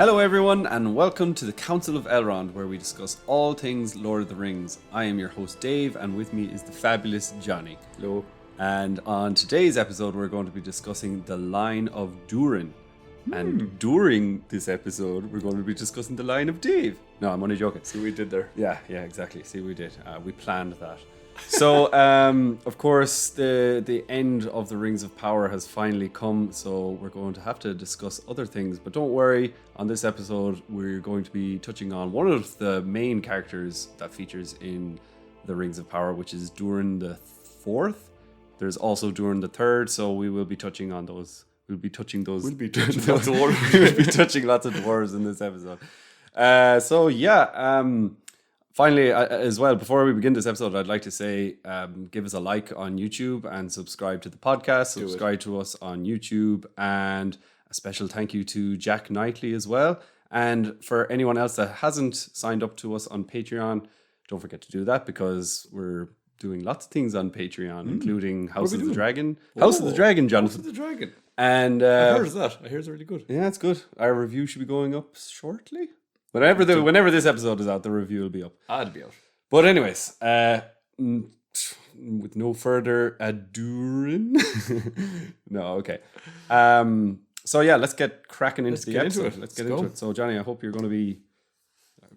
Hello everyone and welcome to the Council of Elrond, where we discuss all things Lord of the Rings. I am your host Dave, and with me is the fabulous Johnny. Hello. And on today's episode we're going to be discussing the Line of Durin. And during this episode we're going to be discussing the Line of Dave. No, I'm only joking. See what we did there. Yeah, exactly. See, we did. We planned that. So, of course, the end of the Rings of Power has finally come, so we're going to have to discuss other things. But don't worry, on this episode, we're going to be touching on one of the main characters that features in the Rings of Power, which is Durin the Fourth. There's also Durin the Third, so we will be touching on those. We'll be touching lots of dwarves. We'll be touching lots of dwarves in this episode. Finally, as well, before we begin this episode, I'd like to say, give us a like on YouTube and subscribe to the podcast. Subscribe to us on YouTube, and a special thank you to Jack Knightley as well. And for anyone else that hasn't signed up to us on Patreon, don't forget to do that, because we're doing lots of things on Patreon, including House of the Dragon. House of the Dragon, Jonathan. House of the Dragon. And I heard that. I hear it's really good. Yeah, it's good. Our review should be going up shortly. Whenever this episode is out, the review will be up. It'll be out. But anyways, with no further ado, no, okay. So yeah, let's get cracking into the episode. Let's get into it. So Johnny, I hope you're going to be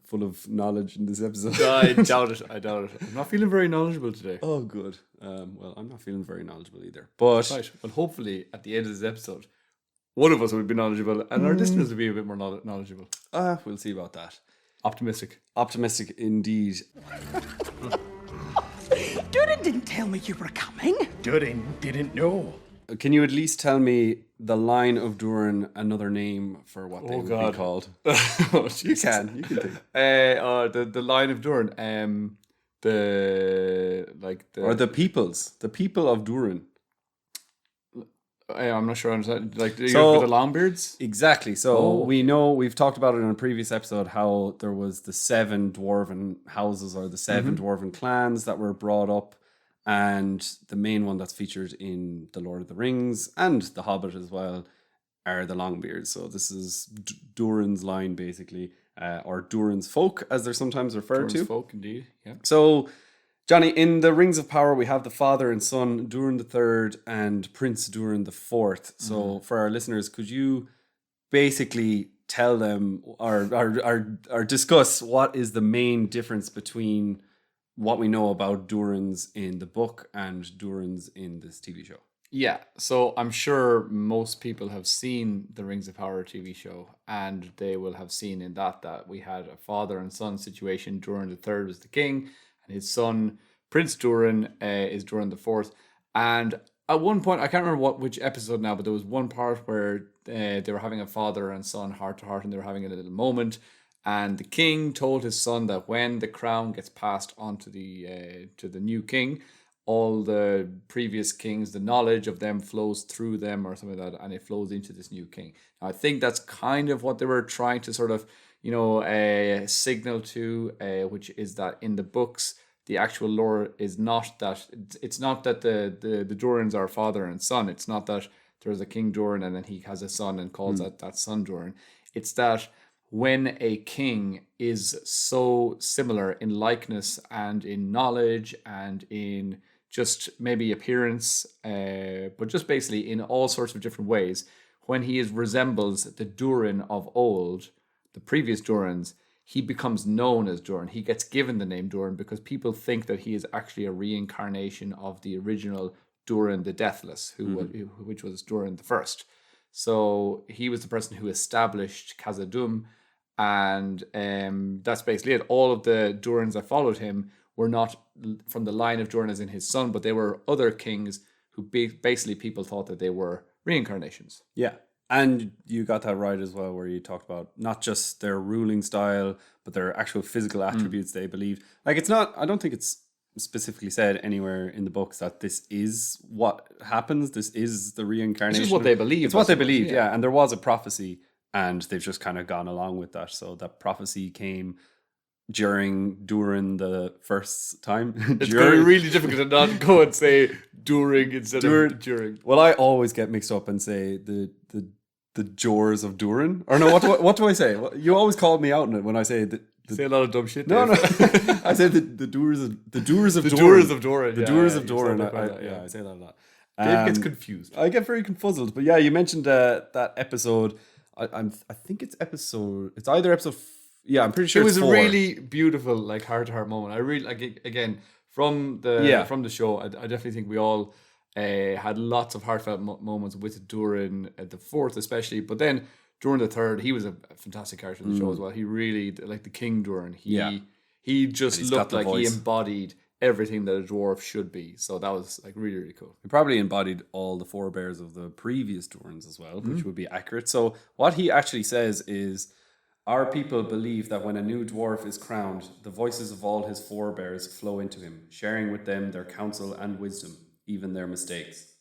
full of knowledge in this episode. I doubt it. I'm not feeling very knowledgeable today. Oh, good. Well, I'm not feeling very knowledgeable either. But right. Well, hopefully at the end of this episode, one of us will be knowledgeable, and our listeners will be a bit more knowledgeable. We'll see about that. Optimistic Indeed. Durin didn't tell me you were coming. Durin didn't know. Can you at least tell me the Line of Durin, another name for what they would be called? You can think. The Line of Durin. Or the people of Durin. I'm not sure. Like for the Longbeards? Exactly. So we know, we've talked about it in a previous episode, how there was the 7 dwarven houses, or the 7 dwarven clans that were brought up. And the main one that's featured in The Lord of the Rings and The Hobbit as well are the Longbeards. So this is Durin's line, basically, or Durin's folk, as they're sometimes referred to. Durin's folk, indeed. Yeah. So, Johnny, in the Rings of Power, we have the father and son, Durin the Third and Prince Durin the Fourth. So, for our listeners, could you basically tell them or discuss what is the main difference between what we know about Durin's in the book and Durin's in this TV show? Yeah, so I'm sure most people have seen the Rings of Power TV show, and they will have seen in that we had a father and son situation. Durin the Third was the king, and his son, Prince Durin, is Durin the Fourth. And at one point, I can't remember which episode now, but there was one part where they were having a father and son heart to heart, and they were having a little moment. And the king told his son that when the crown gets passed on to the new king, all the previous kings, the knowledge of them flows through them or something like that, and it flows into this new king. Now, I think that's kind of what they were trying to sort of, signal to, which is that in the books, the actual lore is not that, it's not that the Durins are father and son. It's not that there's a King Durin and then he has a son and calls that son Durin. It's that when a king is so similar in likeness and in knowledge and in just maybe appearance, but just basically in all sorts of different ways, when he resembles the Durin of old, the previous Durins, he becomes known as Durin. He gets given the name Durin because people think that he is actually a reincarnation of the original Durin the Deathless, which was Durin the First. So he was the person who established Khazad-dûm, and that's basically it. All of the Durins that followed him were not from the line of Durin as in his son, but they were other kings who basically people thought that they were reincarnations. Yeah. And you got that right as well, where you talked about not just their ruling style, but their actual physical attributes they believed. Like, it's not, I don't think it's specifically said anywhere in the books that this is what happens. This is the reincarnation. It's just what they believe. It's what they believed, yeah. And there was a prophecy, and they've just kind of gone along with that. So that prophecy came during the first time. It's going to be really difficult to not go and say during instead of during. Well, I always get mixed up and say the the Jors of Durin. Or no, what do I say? You always call me out on it when I say You say a lot of dumb shit. no, Dave. no. I say the Doers of The Durin. Doers of Durin. The Yeah, Doers yeah, of you Durin. sound like that, I say that a lot. Dave gets confused. I get very confuzzled. But yeah, you mentioned that episode. I think it's episode. It's either episode. Yeah, I'm pretty sure It was it's a 4. really beautiful, like heart-to-heart moment. I really like it, again from the show. I definitely think we all had lots of heartfelt moments with Durin at the 4th, especially. But then during the 3rd, he was a fantastic character in the show as well. He really, like the King Durin. He just he's looked got the like he voice. embodied everything that a dwarf should be. So that was like really, really cool. He probably embodied all the forebears of the previous Durins as well, which would be accurate. So what he actually says is, our people believe that when a new dwarf is crowned, the voices of all his forebears flow into him, sharing with them their counsel and wisdom, even their mistakes.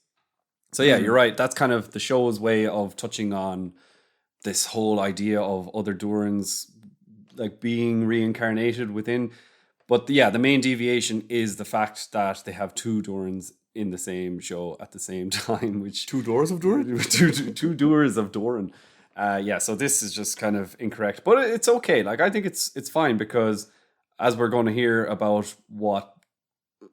So yeah, you're right. That's kind of the show's way of touching on this whole idea of other Durins like being reincarnated within. But yeah, the main deviation is the fact that they have 2 Durins in the same show at the same time, which 2 doors of Durin? two doers of Durin. Yeah, so this is just kind of incorrect, but it's okay. Like I think it's fine because as we're going to hear about what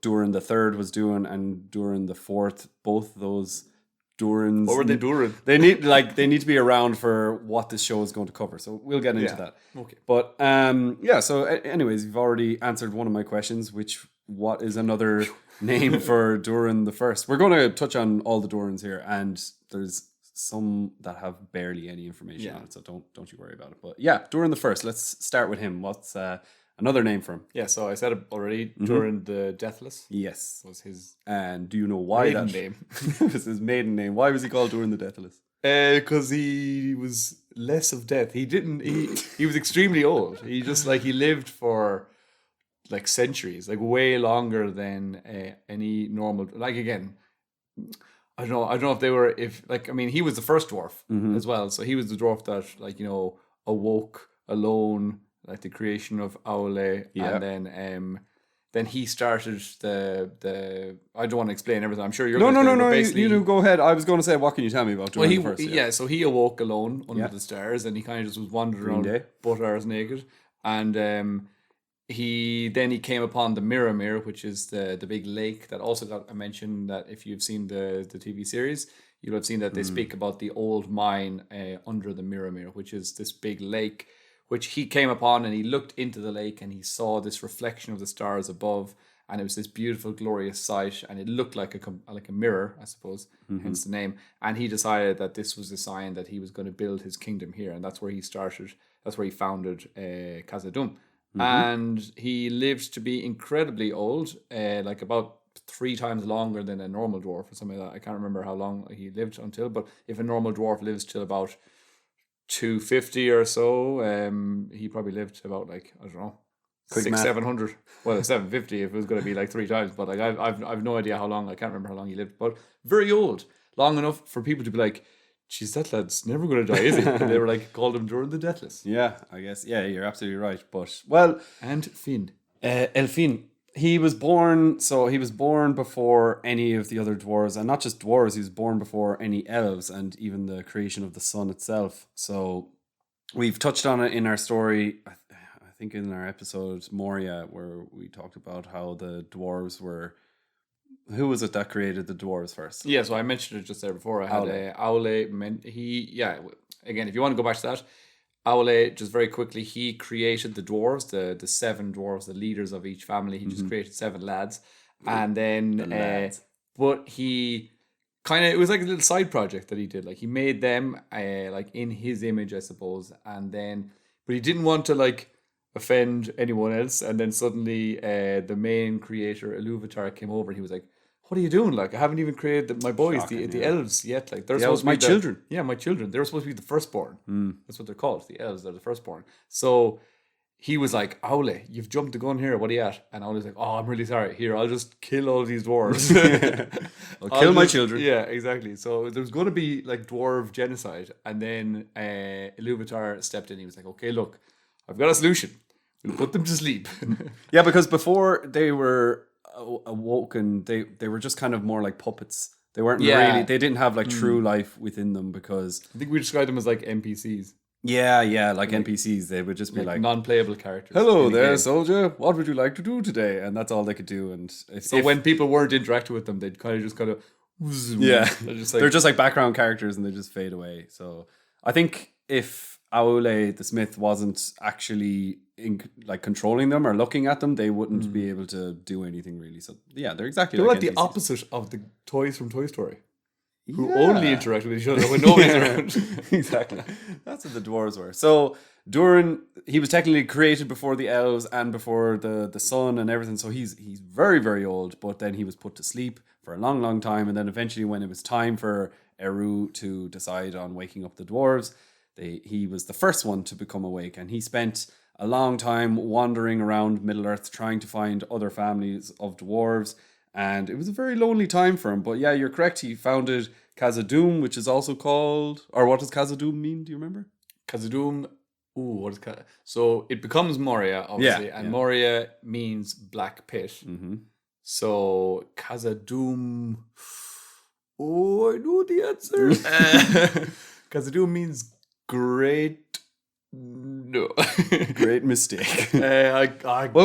Durin the 3rd was doing and Durin the 4th, both those Durins. What were they doing? They need to be around for what this show is going to cover. So we'll get into that. Okay. But yeah. So anyways, you've already answered one of my questions, which what is another name for Durin the 1st? We're going to touch on all the Durins here, and there's some that have barely any information on it, so don't you worry about it. But yeah, Durin the 1st. Let's start with him. What's another name for him? Yeah, so I said it already. Durin the Deathless Yes. was his And do you know why maiden that name. it was his maiden name? Why was he called Durin the Deathless? Because he was less of death. He was extremely old. He just he lived for like centuries, like way longer than any normal. Like again, I don't know if they were he was the first dwarf as well. So he was the dwarf that awoke alone, like the creation of Aule, and then he started the. I don't want to explain everything. I'm sure you're. No. Basically, You go ahead. I was going to say, what can you tell me about Durin the 1st? So he awoke alone under the stars, and he kind of just was wandering around Day. butt arse naked, and he came upon the Mirror, which is the big lake that also got a mention. That if you've seen the TV series, you'll have seen that they speak about the old mine under the Mirror, which is this big lake, which he came upon, and he looked into the lake and he saw this reflection of the stars above, and it was this beautiful, glorious sight, and it looked like a mirror, I suppose, hence the name. And he decided that this was a sign that he was going to build his kingdom here, and that's where he started. That's where he founded Khazad-dûm. And he lived to be incredibly old, like about 3 times longer than a normal dwarf or something like that. I can't remember how long he lived until, but if a normal dwarf lives till about 250 or so, he probably lived about I don't know, 700. Well, 750 if it was going to be 3 times. But I've no idea how long. I can't remember how long he lived, but very old, long enough for people to be like, "Geez, that lad's never going to die, is he?" And they were called him Durin the Deathless. Yeah, I guess. Yeah, you're absolutely right. But well, And Finn. Elfin. He was born before any of the other dwarves, and not just dwarves. He was born before any elves, and even the creation of the sun itself. So we've touched on it in our story. I think in our episode Moria, where we talked about how the dwarves were. Who was it that created the dwarves first? Yeah, so I mentioned it just there before. I had Aule. Again, if you want to go back to that, Aule, just very quickly, he created the dwarves, the 7 dwarves, the leaders of each family. He just created 7 lads. And then, but he kind of, it was like a little side project that he did. He made them in his image, I suppose. And then, but he didn't want to offend anyone else. And then suddenly the main creator, Iluvatar, came over and he was like, "What are you doing? I haven't even created my boys, Shocking, the elves yet. They're The elves, supposed to be my children." Yeah, my children. They're supposed to be the firstborn. That's what they're called. The elves, they're the firstborn. So he was like, "Aule, you've jumped the gun here. What are you at?" And Aule's like, "Oh, I'm really sorry. Here, I'll just kill all these dwarves. I'll kill my children." Yeah, exactly. So there's going to be dwarf genocide. And then Iluvatar stepped in. He was like, "Okay, look, I've got a solution. We'll put them to sleep." Yeah, because before they were awoken, they were just kind of more like puppets They weren't Yeah. really. They didn't have like true life within them because I think we describe them as like NPCs, like NPCs. They would just be like, non-playable characters. "Hello in a there, game. soldier. What would you like to do today?" And that's all they could do. And So when people weren't interacting with them, they'd kind of yeah, they're just like background characters and they just fade away. So I think if Aule the Smith wasn't actually controlling them or looking at them, they wouldn't be able to do anything really. So yeah, they're exactly They're like the NPCs. opposite of the toys from Toy Story, who Yeah. only interact with each other when nobody's around. Exactly. That's what the dwarves were. So Durin, he was technically created before the elves and before the sun and everything. So he's very, very old, but then he was put to sleep for a long, long time. And then eventually when it was time for Eru to decide on waking up the dwarves, he was the first one to become awake. And he spent a long time wandering around Middle-earth trying to find other families of dwarves. And it was a very lonely time for him. But yeah, you're correct. He founded Khazad-dûm, which is also called... Or what does Khazad-dûm mean? Do you remember? Khazad-dûm. Ooh, what is Khazad? So it becomes Moria, obviously. Yeah, and yeah. Moria means black pit. Mm-hmm. So Khazad-dûm... Oh, I know the answer. Khazad-dûm means great... No. Great mistake. Well,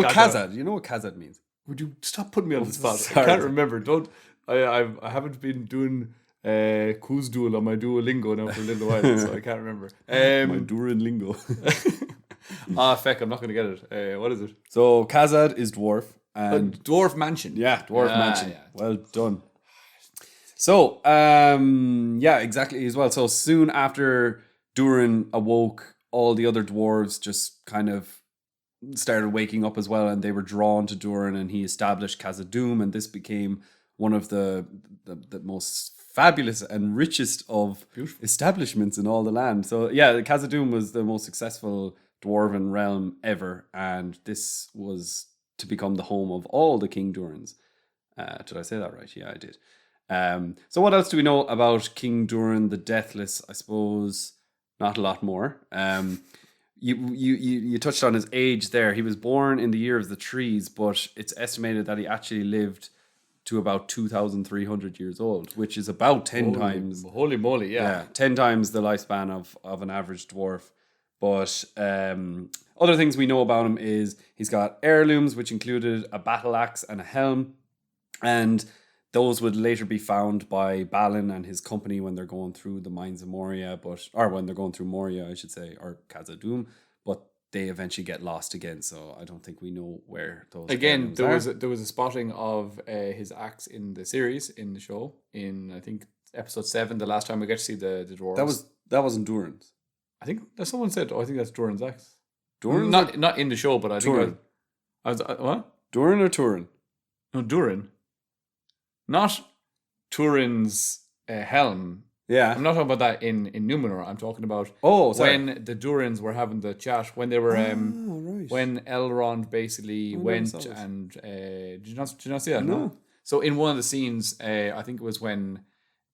Khazad. You know what Khazad means? Would you stop putting me on the spot? Sorry. I can't remember. Don't. I haven't been doing Kuzdul on my Duolingo now for a little while, so I can't remember. My Durin lingo. Feck, I'm not going to get it. What is it? So Khazad is dwarf. And Dwarf Mansion. yeah, dwarf mansion. Yeah. Well done. So, yeah, exactly as well. So soon after Durin awoke, all the other dwarves just kind of started waking up as well, and they were drawn to Durin, and he established Khazad-dûm, and this became one of the most fabulous and richest of establishments in all the land. So yeah, Khazad-dûm was the most successful dwarven realm ever, and this was to become the home of all the King Durins. Did I say that right? Yeah, I did. So what else do we know about King Durin the Deathless? I suppose not a lot more. You touched on his age there. He was born in the year of the trees, but it's estimated that he actually lived to about 2,300 years old, which is about 10 times. Holy moly, yeah. 10 times the lifespan of an average dwarf. But other things we know about him is he's got heirlooms, which included a battle axe and a helm. And those would later be found by Balin and his company when they're going through the mines of Moria, or when they're going through Moria, I should say, or Khazad-dûm. But they eventually get lost again, so I don't think we know where those. Again, heirlooms there was a spotting of his axe in the series, in the show, in I think episode 7, the last time we get to see the dwarves. That wasn't Durin's. I think that someone said, I think that's Durin's axe. Durin, Not in the show, but I think Turin. I was what? Durin or Turin? No, Durin. Not Turin's helm. Yeah. I'm not talking about that in Numenor. I'm talking about Sorry. when the Durins were having the chat, when they were right. when Elrond basically went saw this. and did you not see that? No. So in one of the scenes, I think it was when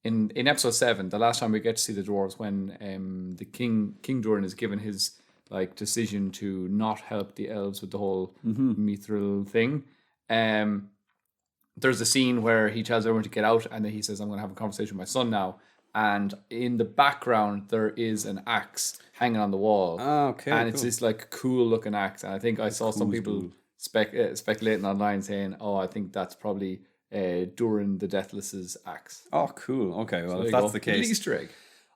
in episode 7, the last time we get to see the dwarves, when the King Durin is given his decision to not help the elves with the whole mithril thing. There's a scene where he tells everyone to get out, and then he says, I'm going to have a conversation with my son now. And in the background, there is an axe hanging on the wall. Oh, okay. And it's this cool looking axe. And I think I saw some people speculating online saying, I think that's probably Durin the Deathless's axe. Oh, cool. Okay, well, There if you that's go. the Little case. Easter egg.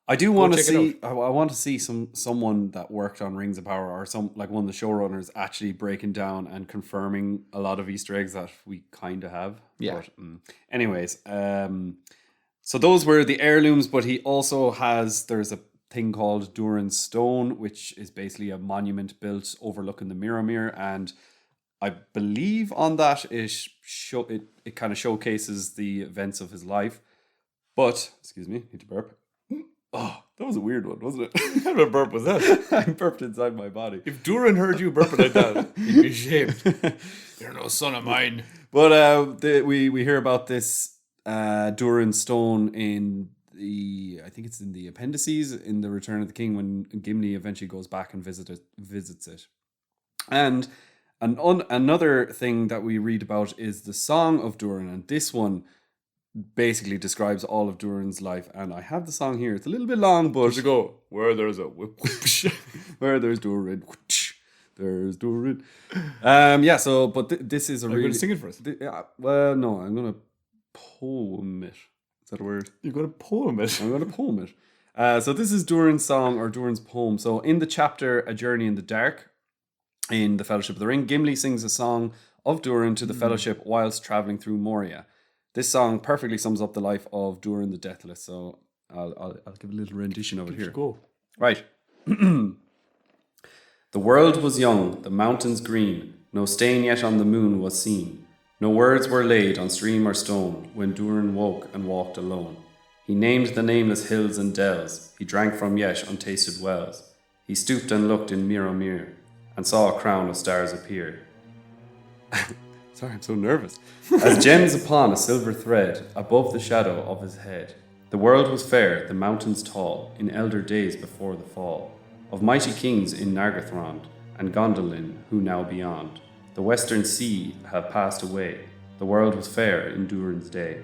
I do want to check it see. I want to see someone that worked on Rings of Power, or one of the showrunners actually breaking down and confirming a lot of Easter eggs that we kind of have. Yeah. But, anyways, so those were the heirlooms. But he also there's a thing called Durin's Stone, which is basically a monument built overlooking the Mirror, and I believe on that it kind of showcases the events of his life. But excuse me, need to burp. Oh, that was a weird one, wasn't it? What kind of a burp was that? I burped inside my body. If Durin heard you burping like that, he'd be ashamed. You're no son of mine. But we hear about this Durin Stone in I think it's in the appendices in the Return of the King, when Gimli eventually goes back and visits it. And another thing that we read about is the Song of Durin, and this one basically describes all of Durin's life. And I have the song here. It's a little bit long, but To go where there's a whip. where there's Durin, there's Durin. So but this is a Are you really going to sing it for us? well, no, I'm gonna poem it. Is that a word? You've got a poem it. I'm gonna poem it. So this is Durin's song or Durin's poem. So in the chapter "A Journey in the Dark," in the Fellowship of the Ring, Gimli sings a song of Durin to the Fellowship whilst traveling through Moria. This song perfectly sums up the life of Durin the Deathless. So I'll give a little rendition of it here. Go. Right. The world was young, the mountains green, no stain yet on the moon was seen. No words were laid on stream or stone when Durin woke and walked alone. He named the nameless hills and dells, he drank from yet untasted wells. He stooped and looked in Mirror and saw a crown of stars appear. Sorry, I'm so nervous. As gems upon a silver thread, above the shadow of his head. The world was fair, the mountains tall, in elder days before the fall. Of mighty kings in Nargothrond, and Gondolin, who now beyond. The western sea had passed away, the world was fair in Durin's day.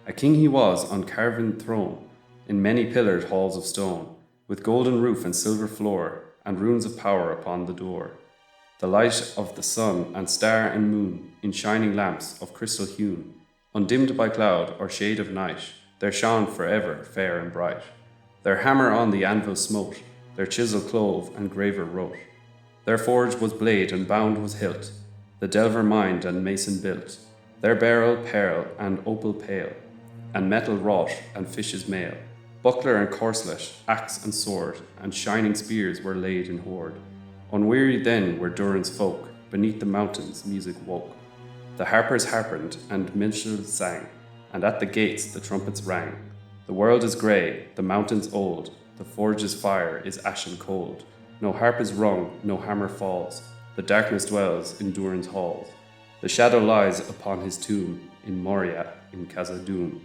A king he was on carven throne, in many pillared halls of stone, with golden roof and silver floor, and runes of power upon the door. The light of the sun and star and moon, in shining lamps of crystal hewn, undimmed by cloud or shade of night, there shone forever fair and bright. Their hammer on the anvil smote, their chisel clove and graver wrote. Their forge was blade and bound was hilt, the delver mined and mason built. Their barrel, pearl, and opal pale, and metal wrought and fish's mail. Buckler and corselet, axe and sword, and shining spears were laid in hoard. Unwearied then were Durin's folk, beneath the mountains music woke. The harpers harpened and minstrels sang, and at the gates the trumpets rang. The world is grey, the mountains old, the forge's fire is ashen cold. No harp is rung, no hammer falls, the darkness dwells in Durin's halls. The shadow lies upon his tomb, in Moria, in Khazad-dûm.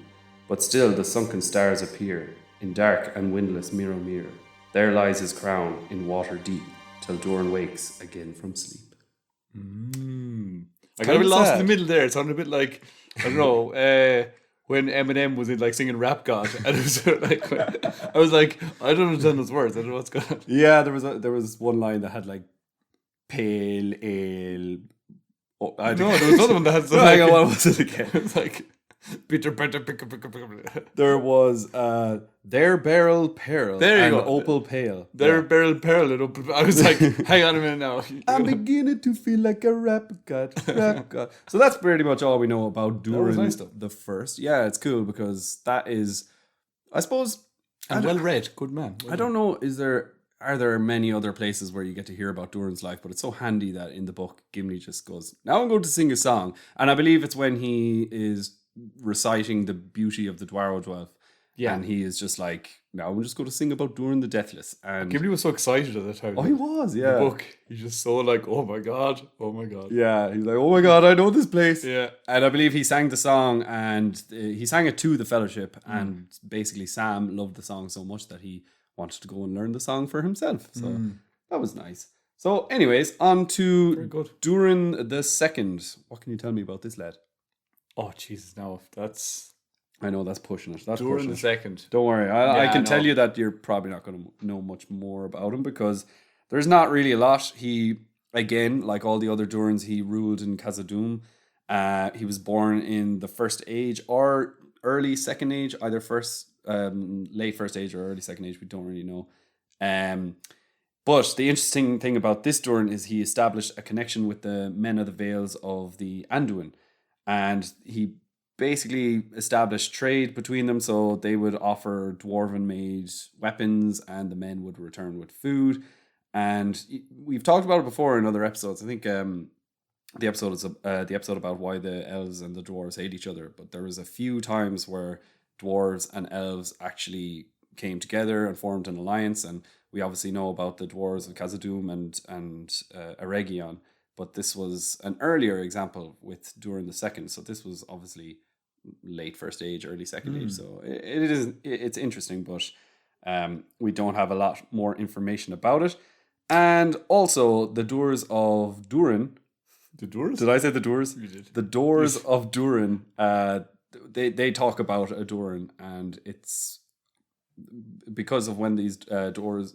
But still the sunken stars appear, in dark and windless Mirror. There lies his crown, in water deep, till Durin wakes again from sleep. I got a bit lost in the middle there. It sounded a bit like, I don't know, when Eminem was in like singing Rap God, and it was sort of like, I was like, I don't understand those words. I don't know what's going on. Yeah, there was one line that had like pale ale. Oh, No, there was another one that had No, hang on, what was it again? It was like, bitter. There was their barrel pearl There you and go. opal pale. Their barrel pearl it up. I was like, hang on a minute now. I'm beginning to feel like a rap god. So that's pretty much all we know about Durin nice though. the First. Yeah, it's cool because that is, I suppose, And well read, good man. I don't know, are there many other places where you get to hear about Durin's life, but it's so handy that in the book, Gimli just goes, now I'm going to sing a song. And I believe it's when he is reciting the beauty of the Dwarven. Yeah. And he is just like, now I'm just going to sing about Durin the Deathless. And Gimli was so excited at that time. oh, he was, yeah. The book, he's just so like, oh my god. Yeah, he's like, oh my god, I know this place. Yeah. And I believe he sang the song and he sang it to the Fellowship. And basically Sam loved the song so much that he wanted to go and learn the song for himself. So that was nice. So anyways, on to Very good. Durin the Second. What can you tell me about this lad? Oh Jesus, no, that's I know that's pushing it. That's Durin pushing the it. Second. Don't worry. I Yeah, can I tell know. you that you're probably not going to know much more about him because there's not really a lot. He, again, like all the other Durins, he ruled in Khazad-dûm. He was born in the First Age or early Second Age, either late First Age or early Second Age. We don't really know. But the interesting thing about this Durin is he established a connection with the men of the Vales of the Anduin. And he basically established trade between them, so they would offer dwarven made weapons and the men would return with food. And we've talked about it before in other episodes. I think the episode about why the elves and the dwarves hate each other, but there was a few times where dwarves and elves actually came together and formed an alliance. And we obviously know about the dwarves of Khazad-dûm and Eregion, but this was an earlier example with Durin the Second. So this was obviously late First Age, early Second Age. So it's interesting, but we don't have a lot more information about it. And also the doors of Durin. The doors? Did I say the doors? You did. The doors of Durin they talk about a Durin, and it's because of when these doors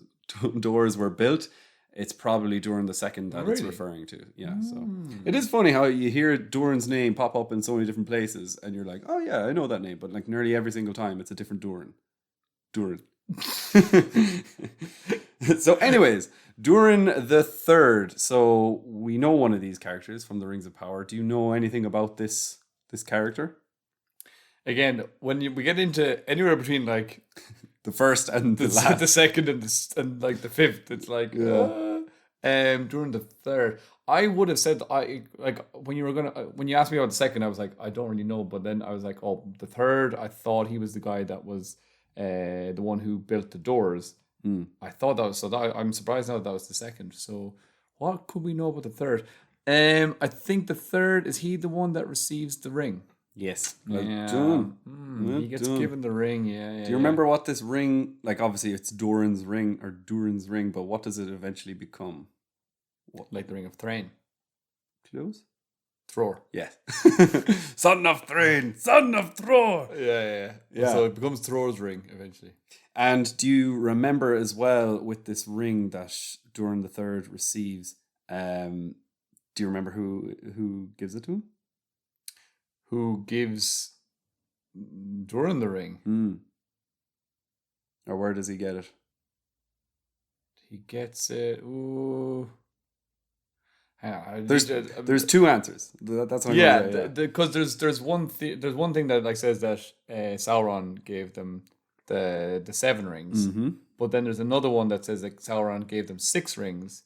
were built. It's probably Durin the Second that it's Really? referring to. Yeah, so it is funny how you hear Durin's name pop up in so many different places, and you're like, oh yeah, I know that name, but like nearly every single time, it's a different Durin. So, anyways, Durin the Third. So we know one of these characters from the Rings of Power. Do you know anything about this character? Again, when we get into anywhere between like The first and the last. the second and like the fifth, it's like during the third. I would have said when you asked me about the second, I was like, I don't really know. But then I was like, oh, the third. I thought he was the guy that was the one who built the doors. I thought that was I'm surprised now that was the second. So what could we know about the third? I think the third is he the one that receives the ring. Yes. Yeah. Done. He gets given the ring. Yeah. Do you remember what this ring, like obviously it's Durin's ring, but what does it eventually become? Like the Ring of Thrain. Close? Thror. Yes. Son of Thrain, son of Thror. Yeah. So it becomes Thror's ring eventually. And do you remember as well with this ring that Durin the Third receives? Do you remember who gives it to him? Who gives Durin the ring? Or where does he get it? He gets it. Ooh. There's two answers. That's what because there's one thing that like says that Sauron gave them the 7 rings, but then there's another one that says that Sauron gave them 6 rings,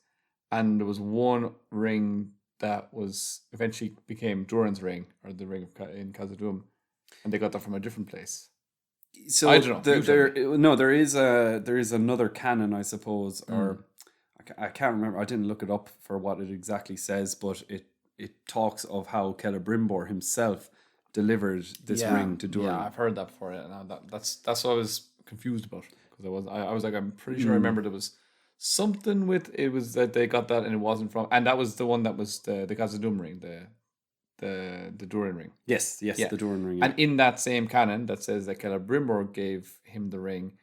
and there was one ring that was eventually became Durin's ring, or the ring in Khazad-dûm, and they got that from a different place. So I don't know. there is another canon, I suppose, or I can't remember. I didn't look it up for what it exactly says, but it talks of how Celebrimbor himself delivered this ring to Durin. Yeah, I've heard that before. Yeah, that's what I was confused about, because I was like, I'm pretty sure I remember there was something with it was that they got that and it wasn't from, and that was the one that was the Khazad-dûm ring, the Durin ring. Yes, the Durin ring. Yeah. And in that same canon that says that Celebrimbor gave him the ring,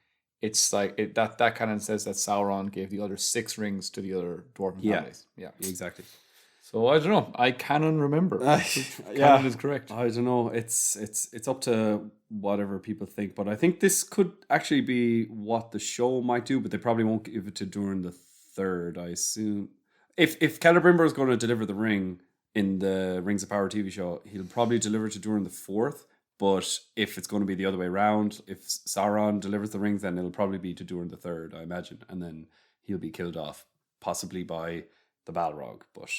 it's like that canon says that Sauron gave the other 6 rings to the other dwarven families. Yeah, exactly. So I don't know. I cannot remember. Canon is correct. I don't know. It's up to whatever people think, but I think this could actually be what the show might do, but they probably won't give it to Durin the Third. I assume if Celebrimbor is going to deliver the ring in the Rings of Power TV show, he'll probably deliver it to Durin the Fourth. But if it's going to be the other way around, if Sauron delivers the rings, then it'll probably be to Durin the Third, I imagine, and then he'll be killed off, possibly by the Balrog. But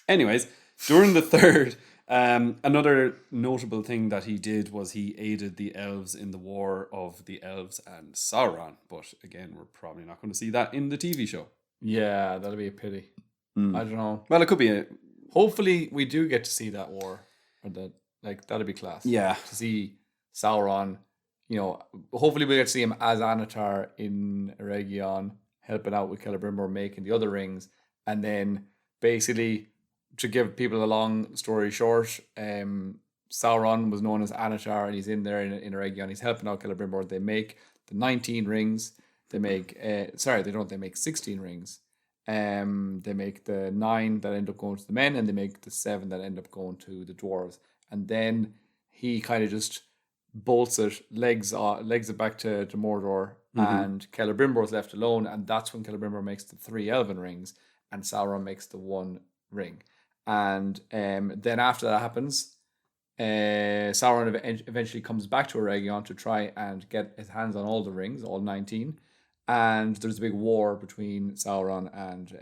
anyways, Durin the Third, another notable thing that he did was he aided the elves in the war of the elves and Sauron. But again, we're probably not going to see that in the TV show. Yeah, that'll be a pity. I don't know. Well, it could be Hopefully, we do get to see that war, or that. Like, that'd be class. Yeah. To see Sauron, hopefully we get to see him as Anatar in Eregion, helping out with Celebrimbor, making the other rings. And then, basically, to give people a long story short, Sauron was known as Anatar, and he's in there in Eregion. He's helping out Celebrimbor. They make the 19 rings. They make, they make 16 rings. They make the 9 that end up going to the men, and they make the 7 that end up going to the dwarves. And then he kind of just bolts it, legs it back to Mordor, and Celebrimbor's left alone, and that's when Celebrimbor makes the 3 elven rings, and Sauron makes the 1 ring. And then after that happens, Sauron eventually comes back to Eregion to try and get his hands on all the rings, all 19, and there's a big war between Sauron and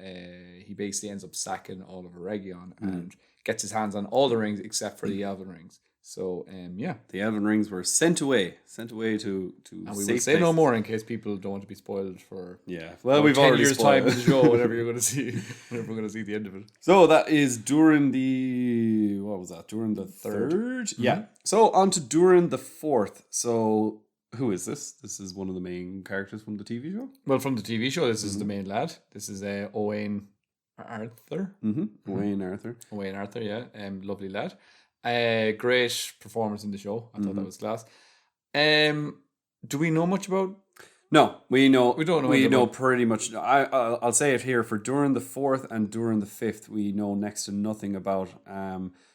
he basically ends up sacking all of Eregion and gets his hands on all the rings except for the elven rings. So the elven rings were sent away to and we will say no more in case people don't want to be spoiled for we've 10 already years spoiled. time in the show, whenever you're going to see the end of it. So that is Durin the Third. Yeah. So on to Durin the Fourth. So who is this? This is one of the main characters from the TV show? Well, from the TV show, this is the main lad. This is Owain Arthur. Owain Arthur. Owain Arthur, yeah. Lovely lad. Great performance in the show. I thought that was class. Do we know much about? No, we know. We don't know We anything know about- pretty much. I'll say it here for during the 4th and during the 5th, we know next to nothing about.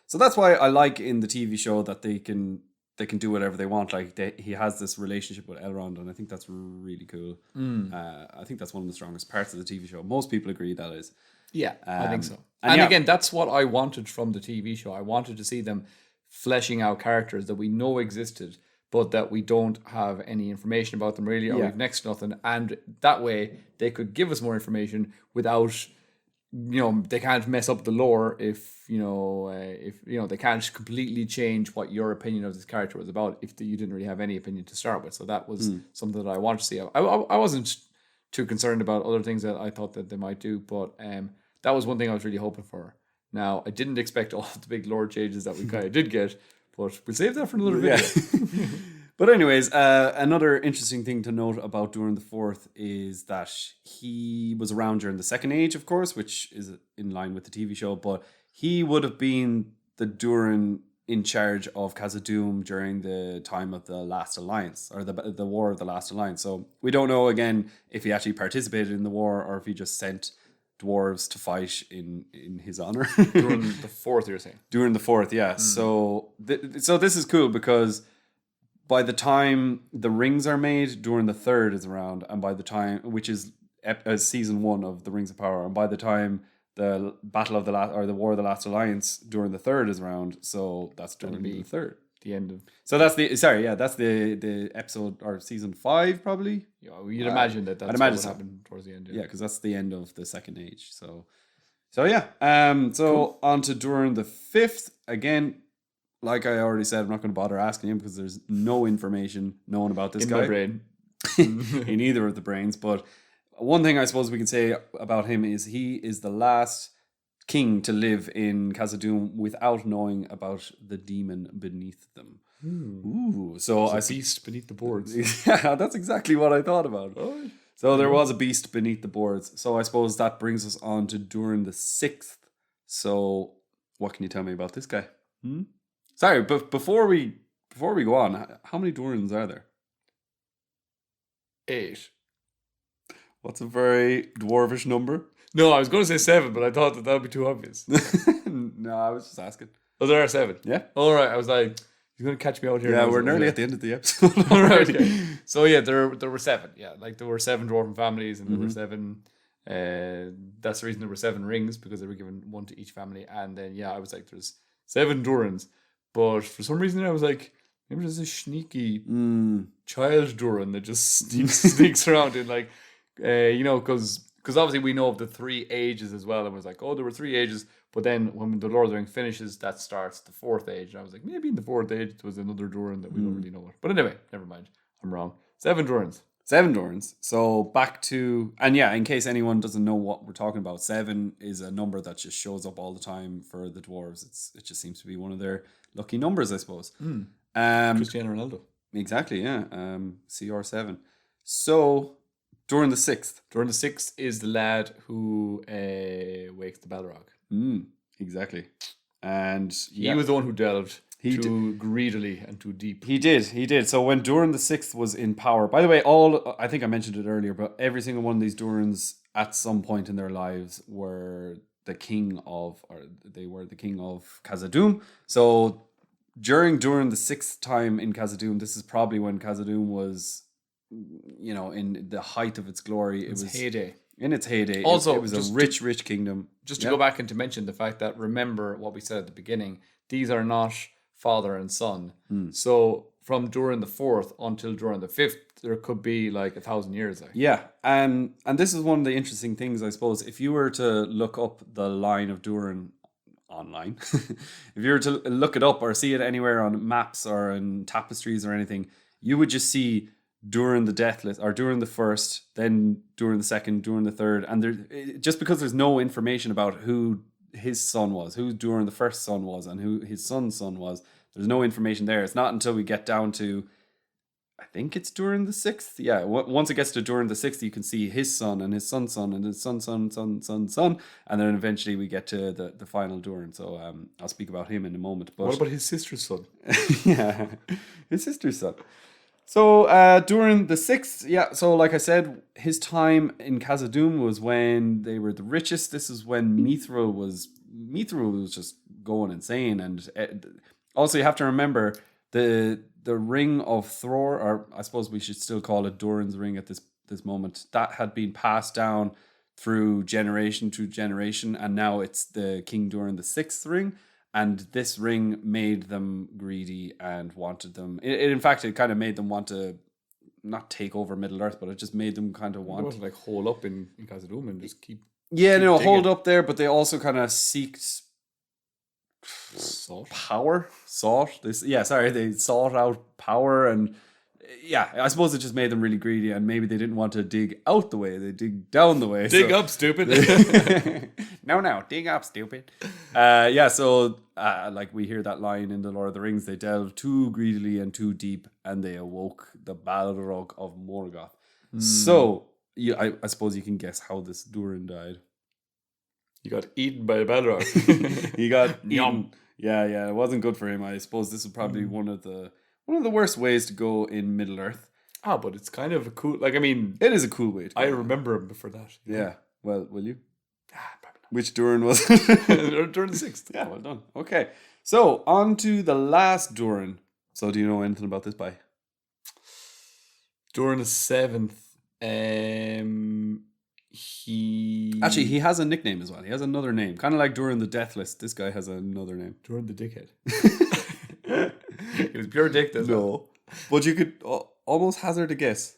So that's why I like in the TV show that they can do whatever they want. Like he has this relationship with Elrond, and I think that's really cool. I think that's one of the strongest parts of the TV show. Most people agree that is. Yeah, I think so. and And yeah. again, that's what I wanted from the TV show. I wanted to see them fleshing out characters that we know existed, but that we don't have any information about them really, or Yeah. we've next to nothing. And that way, they could give us more information without, they can't mess up the lore if they can't completely change what your opinion of this character was about if you didn't really have any opinion to start with. So that was something that I wanted to see. I wasn't too concerned about other things that I thought that they might do, but that was one thing I was really hoping for. Now, I didn't expect all the big lore changes that we kind of did get, but we'll save that for another video. But anyways, another interesting thing to note about Durin the 4th is that he was around during the Second Age, of course, which is in line with the TV show, but he would have been the Durin in charge of Khazad-dûm during the time of the Last Alliance, or the War of the Last Alliance. So we don't know, again, if he actually participated in the war or if he just sent dwarves to fight in his honor. During the 4th, you're saying? During the 4th, yeah. So so this is cool because by the time the rings are made, Durin the 3rd is around, and by the time, which is season 1 of the Rings of Power, and by the time the Battle of the Last, or the War of the Last Alliance, Durin the 3rd is around. So that's Durin the 3rd. The end of... So that's the episode, or season 5 probably. Yeah, you'd imagine that's what would happen towards the end. Yeah, because that's the end of the Second Age. So yeah. So on to Durin the 5th. Again, like I already said, I'm not going to bother asking him because there's no information known about this In guy. my brain. In either of the brains. But one thing I suppose we can say about him is he is the last king to live in Khazad-dûm without knowing about the demon beneath them. Ooh, so There's a beast beneath the boards. Yeah, that's exactly what I thought about. So there was a beast beneath the boards. So I suppose that brings us on to Durin the 6th. So what can you tell me about this guy? Sorry, but before we go on, how many Durins are there? 8. What's a very dwarvish number? No, I was going to say 7, but I thought that would be too obvious. No, I was just asking. Oh, there are 7. Yeah. All right. I was like, you're going to catch me out here. Yeah, we're nearly at the end of the episode. All right. Okay. So yeah, there were 7. Yeah, like there were 7 dwarven families, and there were 7. That's the reason there were 7 rings, because they were given 1 to each family. And then I was like, there's 7 Durins, but for some reason I was like, maybe there's a sneaky child Durin that just sneaks around in like, because obviously we know of the 3 ages as well, and was like, oh, there were 3 ages, but then when the Lord of the Rings finishes, that starts the 4th age, and I was like, maybe in the 4th age there was another Durin that we don't really know what. But anyway, never mind, I'm wrong. 7 Durins. 7 Durins. So back to, and yeah, in case anyone doesn't know what we're talking about, 7 is a number that just shows up all the time for the dwarves. It just seems to be one of their lucky numbers, I suppose. Cristiano Ronaldo. Exactly, yeah. CR7. So Durin the 6th. Durin the 6th is the lad who wakes the Balrog. Exactly. And He was the one who delved too greedily and too deep. He did. So when Durin the 6th was in power, by the way, I think I mentioned it earlier, but every single one of these Durins at some point in their lives were the king of Khazad-dûm. So during the 6th time in Khazad-dûm, this is probably when Khazad-dûm was, in the height of its glory. It was heyday. In its heyday. Also, it was a rich kingdom. Just to go back and to mention the fact that, remember what we said at the beginning, these are not father and son. So from Durin the 4th until Durin the 5th, there could be like 1,000 years. Yeah, and this is one of the interesting things, I suppose. If you were to look up the line of Durin online, if you were to look it up or see it anywhere on maps or in tapestries or anything, you would just see Durin the Deathless, or Durin the 1st, then Durin the 2nd, Durin the 3rd, and just because there's no information about who his son was, who Durin the 1st son was, and who his son's son was, there's no information there. It's not until we get down to I think it's Durin the Sixth. Yeah, once it gets to Durin the Sixth, you can see his son and his son's son and his son's son, and then eventually we get to the final Durin. So I'll speak about him in a moment. But What about his sister's son? yeah, his sister's son. So Durin the Sixth, yeah. So like I said, his time in Khazad-dûm was when they were the richest. This is when Mithril was just going insane, and also you have to remember the Ring of Thror, or I suppose we should still call it Durin's Ring at this moment, that had been passed down through generation to generation, and now it's the King Durin the Sixth ring, and this ring made them greedy and wanted them. In fact, it kind of made them want to not take over Middle Earth, but it just made them kind of want to like hole up in Khazad-dûm and just keep. Yeah, keep no, digging. hold up there, but they also kind of seeked power. They sought out power, and yeah, I suppose it just made them really greedy, and maybe they didn't want to dig out the way, they dig down the way. Dig up, stupid. No, dig up, stupid. Like we hear that line in the Lord of the Rings, they delved too greedily and too deep, and they awoke the Balrog of Morgoth. So I suppose you can guess how this Durin died. He got eaten by a Balrog. He got eaten. Yeah, it wasn't good for him. I suppose this is probably one of the worst ways to go in Middle Earth. But it's kind of a cool. Like, I mean, it is a cool way to go. I remember him before that. Yeah. Well, will you? Probably not. Which Durin was it? Durin the Sixth. Yeah, well done. Okay, so on to the last Durin. So, do you know anything about this guy? Durin the Seventh. He has a nickname as well. He has another name, kind of like Durin the Deathless. This guy has another name. Durin the Dickhead. It was pure dick. No, but you could almost hazard a guess.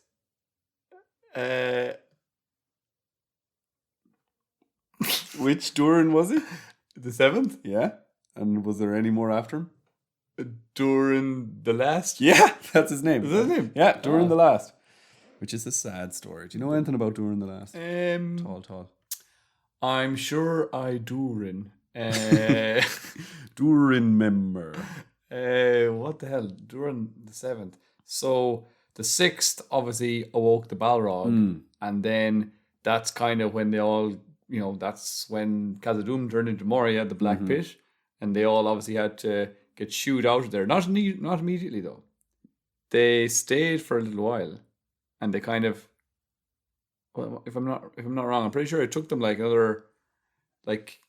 Which Durin was he? The Seventh? Yeah. And was there any more after him? Durin the Last? Yeah, that's his name. Is that his name? Yeah, Durin the Last. Which is a sad story. Do you know anything about Durin the Last? Tall. I'm sure I Durin. Durin member. What the hell? Durin the Seventh. So the Sixth obviously awoke the Balrog, and then that's kind of when they all, that's when Khazad-dûm turned into Moria, the Black Pit, and they all obviously had to get shooed out of there. Not immediately though. They stayed for a little while, and they kind of, well, if I'm not wrong, I'm pretty sure it took them like another, like,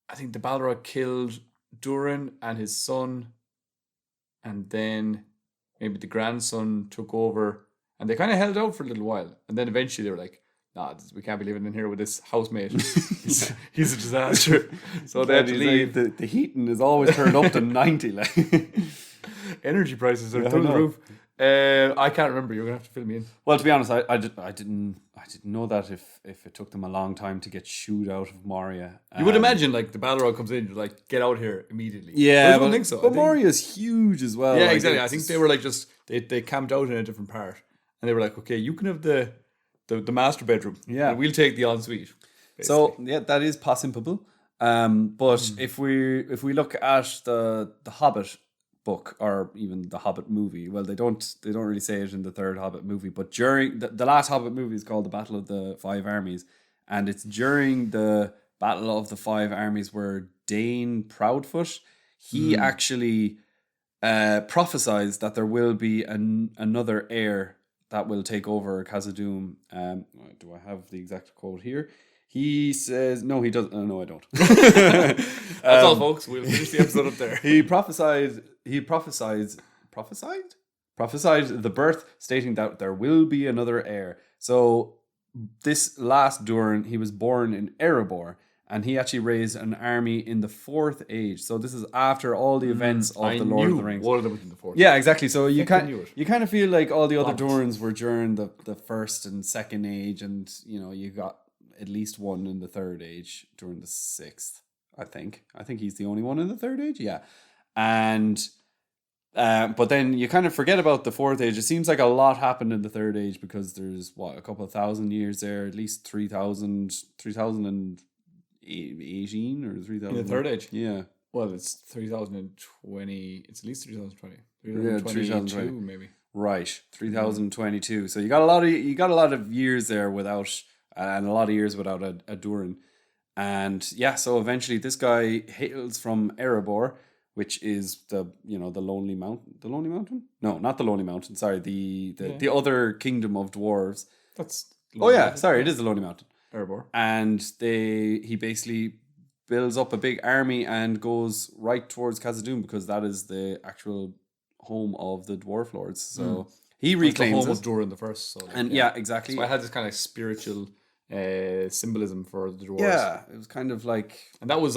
I think the Balrog killed Durin and his son, and then maybe the grandson took over, and they kind of held out for a little while, and then eventually they were like, "Nah, we can't be living in here with this housemate. He's a disaster." So they had to leave. Like, the heating is always turned up to 90. Like energy prices are through the roof. I can't remember. You're gonna have to fill me in. Well, to be honest, I didn't know that if it took them a long time to get shooed out of Moria. You would imagine like the Balrog comes in, you're like, get out here immediately. Yeah, but I don't think so. But Moria's huge as well. Yeah, like, exactly. I think they were like they camped out in a different part, and they were like, okay, you can have the master bedroom. Yeah, and we'll take the ensuite. So yeah, that is possible. But if we look at the Hobbit book, or even the Hobbit movie, well, they don't really say it in the third Hobbit movie, but during the last Hobbit movie is called the Battle of the Five Armies, and it's during the Battle of the Five Armies where Dane Proudfoot, he actually prophesies that there will be another heir that will take over Khazad-dûm. Do I have the exact quote here? He says, no, he doesn't. No, I don't. That's all, folks. We'll finish the episode up there. He prophesied the birth, stating that there will be another heir. So this last Durin, he was born in Erebor, and he actually raised an army in the Fourth Age. So this is after all the events of the Lord of the Rings. One of them was in the Fourth. Yeah, exactly. So you kind of feel like all the other Lots. Durins were during the First and Second Age, and you got at least one in the Third Age during the Sixth. I think he's the only one in the Third Age. Yeah, and but then you kind of forget about the Fourth Age. It seems like a lot happened in the Third Age because there's a couple of thousand years there, at least 3018 or 3000 In the Third Age. Yeah. Well, it's 3020. It's at least 3020. 3020. 3022 maybe. Right, 3022. So you got a lot of years there without, and a lot of years without a Durin. And yeah, so eventually this guy hails from Erebor, which is the Lonely Mountain. The Lonely Mountain? No, not the Lonely Mountain. Sorry, the other kingdom of dwarves. That's Oh yeah, sorry, it is the Lonely Mountain. Erebor. And he basically builds up a big army and goes right towards Khazad-dûm because that is the actual home of the dwarf lords. So he It's the reclaims home it. of Durin the First. So And yeah, exactly. So I had this kind of spiritual symbolism for the dwarves. Yeah, it was kind of like, And that was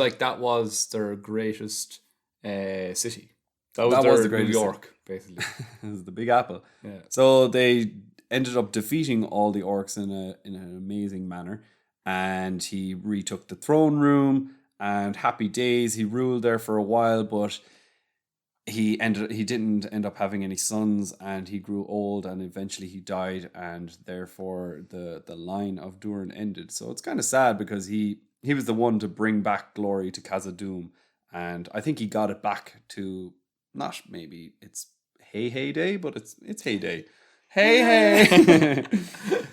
their greatest city. That was the New greatest York, basically. it was the Big Apple. Yeah. So they ended up defeating all the orcs in an amazing manner, and he retook the throne room. And happy days, he ruled there for a while, but he didn't end up having any sons, and he grew old, and eventually he died, and therefore the line of Durin ended. So it's kind of sad because he was the one to bring back glory to Khazad-dûm, and I think he got it back to, not maybe it's hey day, but it's heyday. Hey.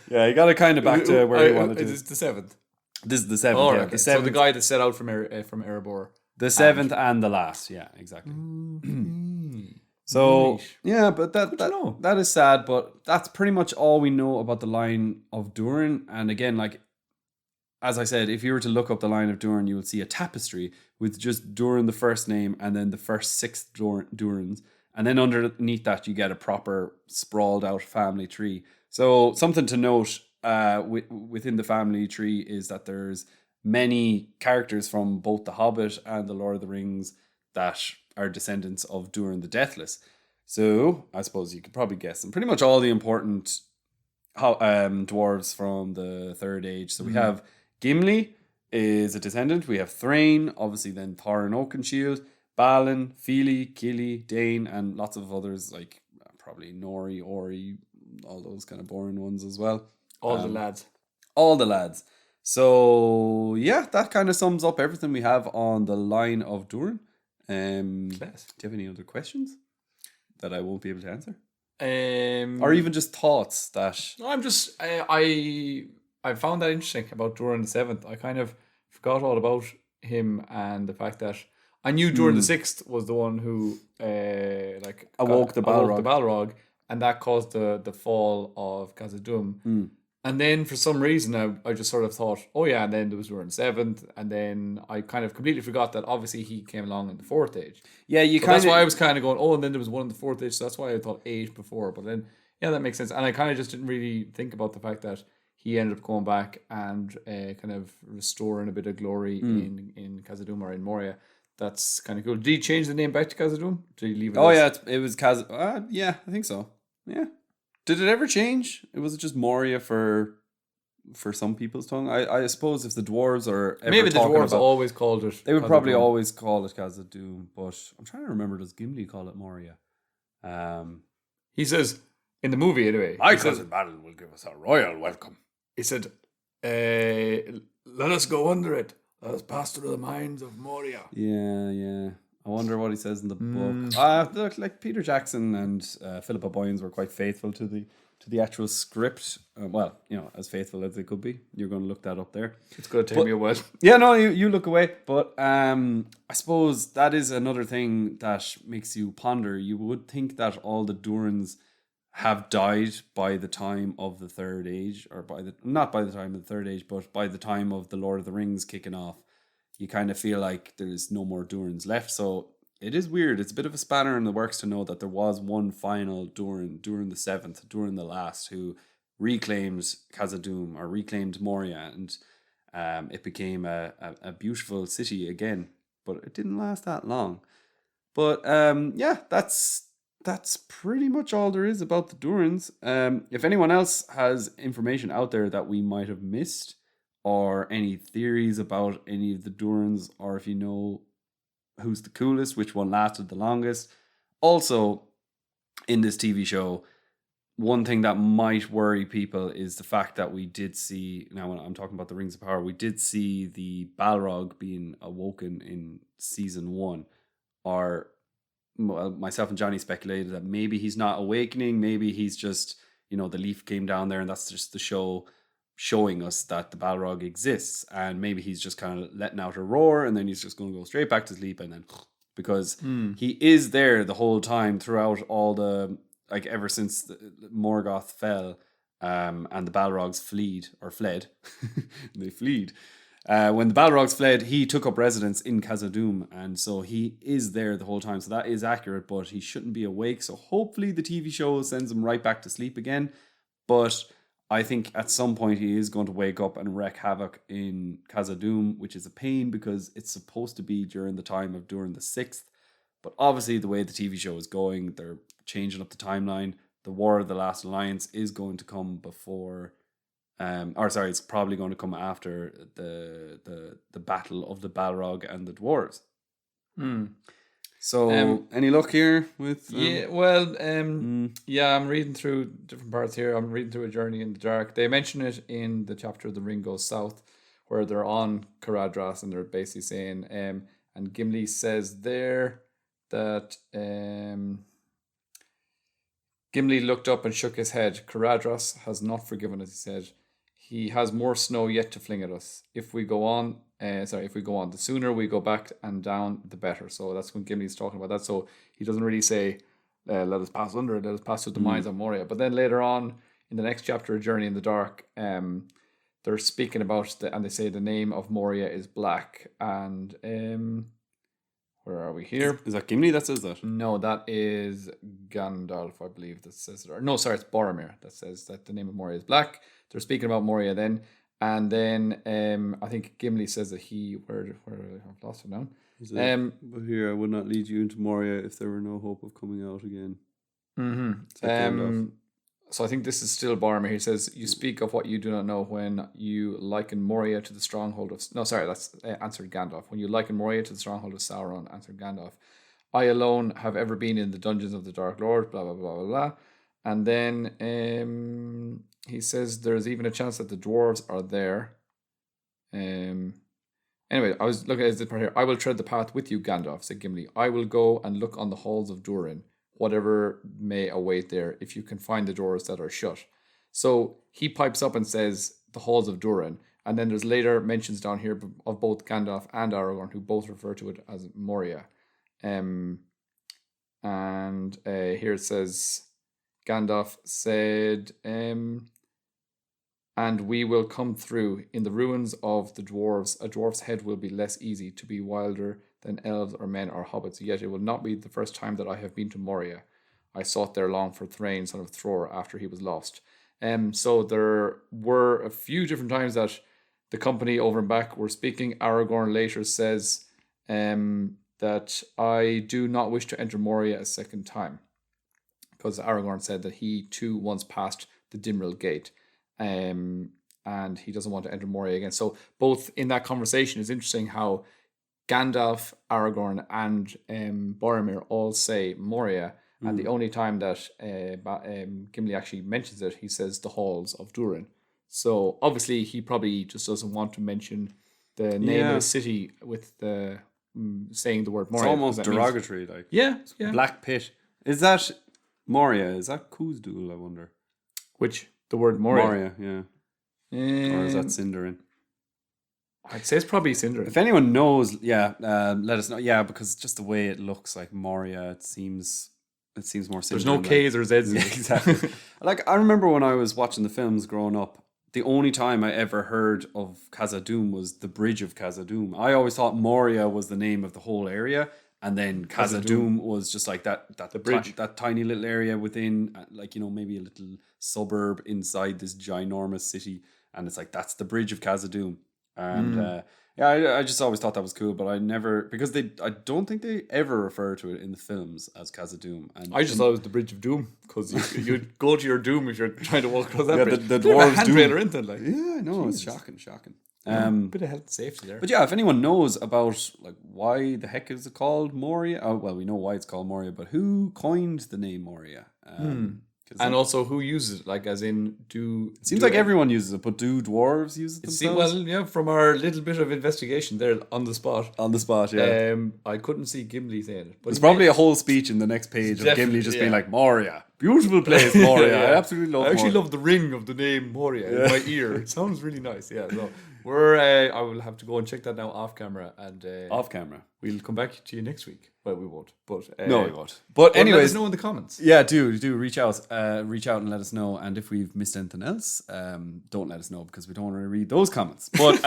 Yeah, he got it kind of back to where he wanted to. Is this the 7th? This is the 7th. Oh, yeah, okay. the 7th. So the guy that set out from Erebor. The 7th and the last, yeah, exactly. So Right. yeah, but to know. that is sad, but that's pretty much all we know about the line of Durin. And again, like as I said, if you were to look up the line of Durin, you will see a tapestry with just Durin the first name and then the first 6 Durins. And then underneath that, you get a proper sprawled out family tree. So something to note within the family tree is that there's many characters from both The Hobbit and The Lord of the Rings that are descendants of Durin the Deathless. So I suppose you could probably guess them. Pretty much all the important dwarves from the Third Age. So we have Gimli is a descendant. We have Thrain, obviously then Thorin Oakenshield, Balin, Fili, Kili, Dane, and lots of others like probably Nori, Ori, all those kind of boring ones as well. All the lads. All the lads. So yeah, that kind of sums up everything we have on the line of Durin. Do you have any other questions that I won't be able to answer? Or even just thoughts that... No, I'm just I found that interesting about Durin the 7th. I kind of forgot all about him and the fact that I knew Durin the 6th was the one who Awoke the Balrog, and that caused the fall of Khazad-dûm. And then for some reason I just sort of thought, oh yeah, and then there was Durin the 7th, and then I kind of completely forgot that obviously he came along in the 4th Age. Yeah, that's why I was kind of going, oh, and then there was one in the 4th Age, so that's why I thought age before. But then, yeah, that makes sense. And I kind of just didn't really think about the fact that he ended up going back and kind of restoring a bit of glory in Khazad-dûm or in Moria. That's kind of cool. Did he change the name back to Khazad-dûm? Did he leave it? Oh yeah, it was yeah, I think so. Yeah. Did it ever change? Was it just Moria for some people's tongue? I suppose if the dwarves are ever maybe the dwarves about, always called it. They would probably always call it Khazad-dûm, but I'm trying to remember. Does Gimli call it Moria? He says in the movie anyway. My cousin Balin will give us a royal welcome. He said, "Let us go under it. Let us pass through the mines of Moria." Yeah. I wonder what he says in the book. Look, like Peter Jackson and Philippa Boyens were quite faithful to the actual script. Well, as faithful as they could be. You're going to look that up there. It's going to take me a while. Yeah, no, you look away. But I suppose that is another thing that makes you ponder. You would think that all the Durins have died by the time of the Third Age, or not by the time of the Third Age, but by the time of the Lord of the Rings kicking off. You kind of feel like there's no more Durins left. So it is weird. It's a bit of a spanner in the works to know that there was one final Durin the 7th, Durin the Last, who reclaimed Khazad-dûm or reclaimed Moria, and it became a beautiful city again. But it didn't last that long. But yeah, that's pretty much all there is about the Durins. If anyone else has information out there that we might have missed, or any theories about any of the Durins, or if you know who's the coolest, which one lasted the longest. Also, in this TV show, one thing that might worry people is the fact that we did see, now when I'm talking about the Rings of Power, we did see the Balrog being awoken in season 1, or myself and Johnny speculated that maybe he's not awakening. Maybe he's just, the leaf came down there and that's just the show showing us that the Balrog exists. And maybe he's just kind of letting out a roar and then he's just going to go straight back to sleep and then because he is there the whole time throughout all the, like ever since Morgoth fell and the Balrogs fled. They fled. When the Balrogs fled, he took up residence in Khazad-dûm, and so he is there the whole time. So that is accurate, but he shouldn't be awake. So hopefully the TV show sends him right back to sleep again. But I think at some point he is going to wake up and wreak havoc in Khazad-dûm, which is a pain because it's supposed to be during the time of Durin the Sixth. But obviously the way the TV show is going, they're changing up the timeline. The War of the Last Alliance is going to come before... it's probably going to come after the battle of the Balrog and the dwarves. So, any luck here with? I'm reading through different parts here. I'm reading through A Journey in the Dark. They mention it in the chapter "The Ring Goes South," where they're on Caradhras and they're basically saying, and Gimli says there that Gimli looked up and shook his head. Caradhras has not forgiven us, he said. He has more snow yet to fling at us. If we go on, the sooner we go back and down, the better. So that's when Gimli's talking about that. So he doesn't really say, let us pass under it, let us pass through the mines on Moria. But then later on, in the next chapter, A Journey in the Dark, they're speaking about, and they say the name of Moria is Black. And where are we here? Is that Gimli that says that? No, that is Gandalf, I believe, that says it. No, sorry, it's Boromir that says that the name of Moria is Black. They're speaking about Moria then. And then I think Gimli says that I've lost it now. But here, I would not lead you into Moria if there were no hope of coming out again. So I think this is still Boromir. He says, you speak of what you do not know when you liken Moria to the stronghold of... No, sorry, that's answered Gandalf. When you liken Moria to the stronghold of Sauron, answered Gandalf. I alone have ever been in the dungeons of the Dark Lord, blah, blah, blah, blah, blah. And then he says there's even a chance that the dwarves are there. Anyway, I was looking at this part here. I will tread the path with you, Gandalf, said Gimli. I will go and look on the halls of Durin, whatever may await there, if you can find the doors that are shut. So he pipes up and says the halls of Durin. And then there's later mentions down here of both Gandalf and Aragorn, who both refer to it as Moria. And here it says... Gandalf said, and we will come through. In the ruins of the dwarves, a dwarf's head will be less easy to be wilder than elves or men or hobbits. Yet it will not be the first time that I have been to Moria. I sought there long for Thrain, son of Thror, after he was lost. So there were a few different times that the company over and back were speaking. Aragorn later says that I do not wish to enter Moria a second time, because Aragorn said that he too once passed the Dimril Gate, and he doesn't want to enter Moria again. So both in that conversation, it's interesting how Gandalf, Aragorn, and Boromir all say Moria, and the only time that Gimli actually mentions it, he says the halls of Durin. So obviously he probably just doesn't want to mention the name of the city with the saying the word Moria. It's almost derogatory, means, Black Pit. Is that Moria? Is that Khazad-dûm, I wonder? Which? The word Moria? Moria, yeah. Or is that Sindarin? I'd say it's probably Sindarin. If anyone knows, let us know. Yeah, because just the way it looks like Moria, it seems more Sindarin. There's no K's or Z's. Yeah, exactly. I remember when I was watching the films growing up, the only time I ever heard of Khazad-dûm was the Bridge of Khazad-dûm. I always thought Moria was the name of the whole area. And then Khazad-dûm was just like that bridge, that tiny little area within, maybe a little suburb inside this ginormous city. And it's like, that's the Bridge of Khazad-dûm. And I just always thought that was cool, but I never, because I don't think they ever refer to it in the films as Khazad-dûm. And I just thought it was the Bridge of Doom, because you'd go to your doom if you're trying to walk across that bridge. The dwarves handrail into it, Yeah, I know, it's shocking. Bit of health and safety there. But yeah, if anyone knows about why the heck is it called Moria? Oh, well, we know why it's called Moria, but who coined the name Moria? Can And also, who uses it? Like, as in, It seems like everyone uses it, but do dwarves use it themselves? well, yeah, from our little bit of investigation there on the spot. On the spot, yeah. I couldn't see Gimli saying it. But There's probably a whole speech in the next page of Gimli just being like, Moria. Beautiful place, Moria. Yeah. I absolutely love I actually Moria. love the ring of the name Moria in my ear. It sounds really nice. Yeah, so I will have to go and check that now off camera. And Off camera. we'll come back to you next week. Well, we won't. But No, we won't. But anyways, let anyways, us know in the comments. yeah, do reach out and let us know. And if we've missed anything else, don't let us know because we don't want to read those comments. But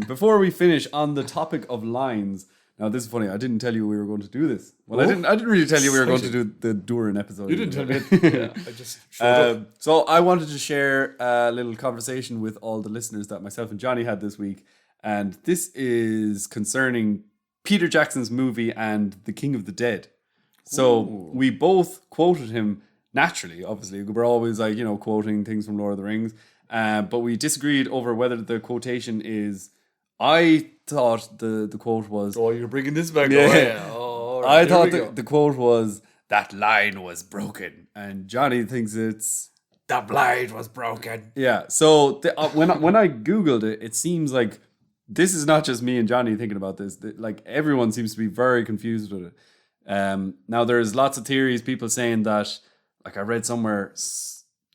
before we finish on the topic of lines, now this is funny. I didn't tell you we were going to do this. Well, I didn't really tell you we were going to do the Durin episode. You didn't tell me. Yeah, I just showed up. So I wanted to share a little conversation with all the listeners that myself and Johnny had this week, and this is concerning Peter Jackson's movie and The King of the Dead. So we both quoted him naturally, obviously. We're always like, quoting things from Lord of the Rings. But we disagreed over whether the quotation is... I thought the quote was... Oh, you're bringing this back. Yeah. Oh, all right, I thought here we go. the quote was, that line was broken. And Johnny thinks it's... The blade was broken. Yeah, so when I Googled it, it seems like this is not just me and Johnny thinking about this. Like, everyone seems to be very confused with it. Now, there's lots of theories, people saying that, like I read somewhere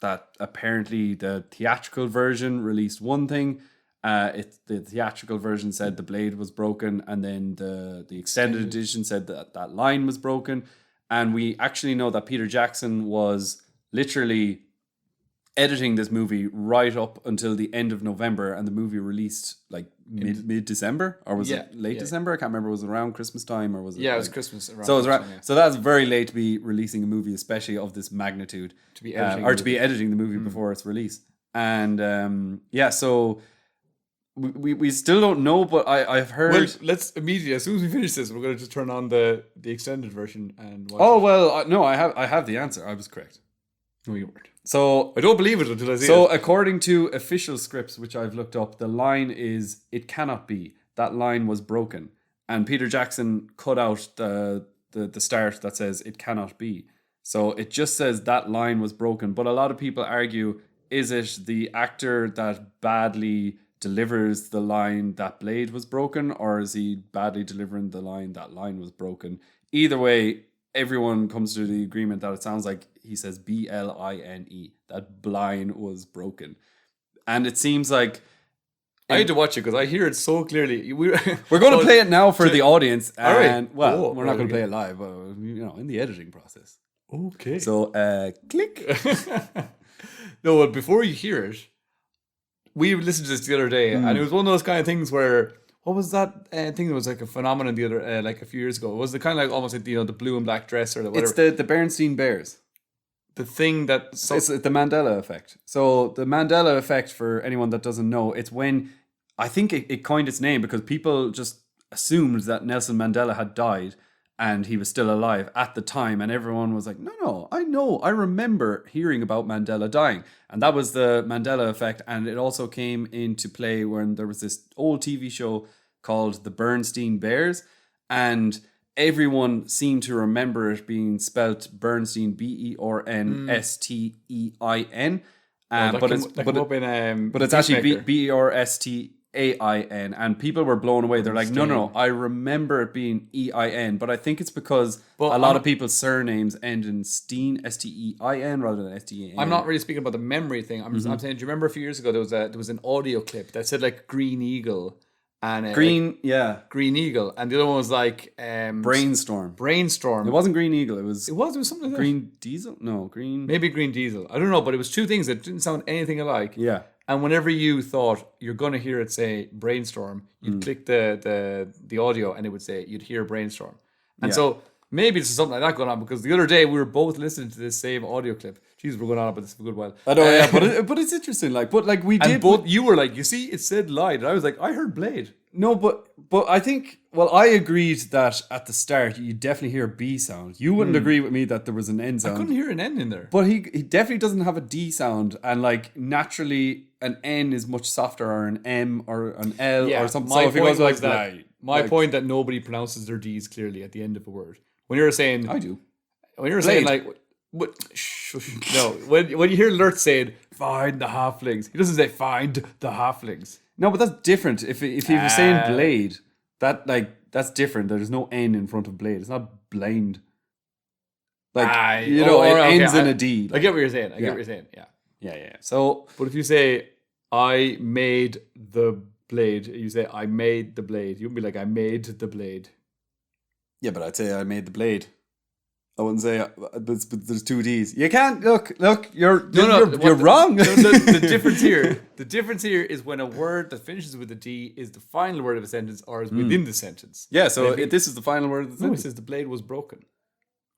that apparently the theatrical version released one thing. The theatrical version said the blade was broken, and then the extended edition said that line was broken. And we actually know that Peter Jackson was literally editing this movie right up until the end of November, and the movie released like mid December, or was it late December? I can't remember. Was it around Christmas time, or was it? Yeah, it was Christmas. Around So it was that around, time, yeah. so that's very late to be releasing a movie, especially of this magnitude, To be editing or to be editing the movie before its release. And so we still don't know, but I've heard. Well, let's immediately, as soon as we finish this, we're going to just turn on the extended version and watch Oh it. well, no, I have the answer. I was correct. No, you weren't. So I don't believe it until I see So it. according to official scripts, which I've looked up, the line is, "It cannot be. That line was broken." And Peter Jackson cut out the start that says, "It cannot be." So it just says that line was broken. But a lot of people argue, is it the actor that badly delivers the line that blade was broken, or is he badly delivering the line that line was broken? Either way, everyone comes to the agreement that it sounds like he says BLINE, that blind was broken. And it seems like I had to watch it because I hear it so clearly. we're going to play it now for the audience. All right. And well, Oh, we're not right, going to okay. play it live, but in the editing process. Okay. So click. No, well, before you hear it, we listened to this the other day, and it was one of those kind of things where, what was that thing that was like a phenomenon the other, like a few years ago? It was the kind of like almost like, the blue and black dress or the whatever. It's the Bernstein Bears. the thing that It's the Mandela effect. So the Mandela effect, for anyone that doesn't know, it's when I think it coined its name because people just assumed that Nelson Mandela had died and he was still alive at the time, and everyone was like, no, I remember hearing about Mandela dying. And that was the Mandela effect. And it also came into play when there was this old TV show called The Bernstein Bears, and everyone seemed to remember it being spelt Bernstein, BERNSTEIN. But it's actually BERSTAIN, and people were blown away. They're like, no, I remember it being EIN, but I think it's because a lot of people's surnames end in Steen, STEIN, rather than STEIN. I'm not really speaking about the memory thing. I'm saying, do you remember a few years ago there was an audio clip that said like Green Eagle and Green Eagle, and the other one was like Brainstorm. Brainstorm. It wasn't Green Eagle. It was something like that. Green Diesel. No, Green. Maybe Green Diesel. I don't know, but it was two things that didn't sound anything alike. Yeah. And whenever you thought you're gonna hear it say Brainstorm, you'd click the audio and it would say you'd hear Brainstorm. And so maybe it's something like that going on, because the other day we were both listening to this same audio clip. Jeez, we're going on about this for a good while. I know, yeah, but it's interesting. Like, but like we did. And both you were like, you see, it said lied, and I was like, I heard Blade. No, but I think, well, I agreed that at the start you definitely hear a B sound. You wouldn't agree with me that there was an N sound. I couldn't hear an N in there. But he definitely doesn't have a D sound, and like naturally an N is much softer, or an M or an L or something. My So if he point goes was like that that, my point that nobody pronounces their D's clearly at the end of a word. When you're saying I do. When you're saying Blade. like What? No, when you hear Lurch saying "find the halflings," he doesn't say "find the halflings." No, but that's different. If he was saying blade, that's different. There's no N in front of blade. It's not blind. Like it ends in a D. I get what you're saying. I get what you're saying. Yeah. Yeah. So, But if you say "I made the blade," you say "I made the blade." You wouldn't be like "I made the blade." yeah, but I'd say I made the blade. I wouldn't say, but there's two D's. You can't look. You're wrong. The difference here is when a word that finishes with a D is the final word of a sentence or is within the sentence. Yeah, so this is the final word of the sentence. It says the blade was broken.